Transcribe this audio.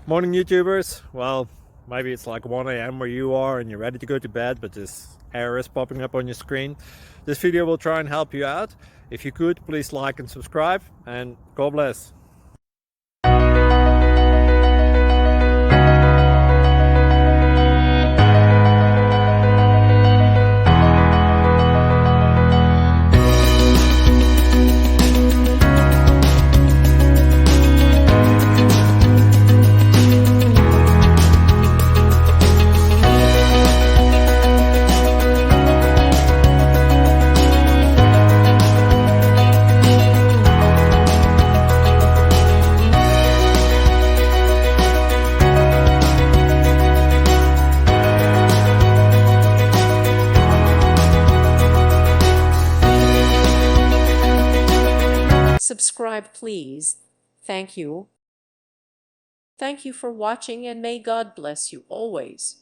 Morning, YouTubers. Well, maybe it's like 1 a.m. where you are and you're ready to go to bed, but this error is popping up on your screen. This video will try and help you out. If you could, please like and subscribe, and God bless. Subscribe, please. Thank you. Thank you for watching, and may God bless you always.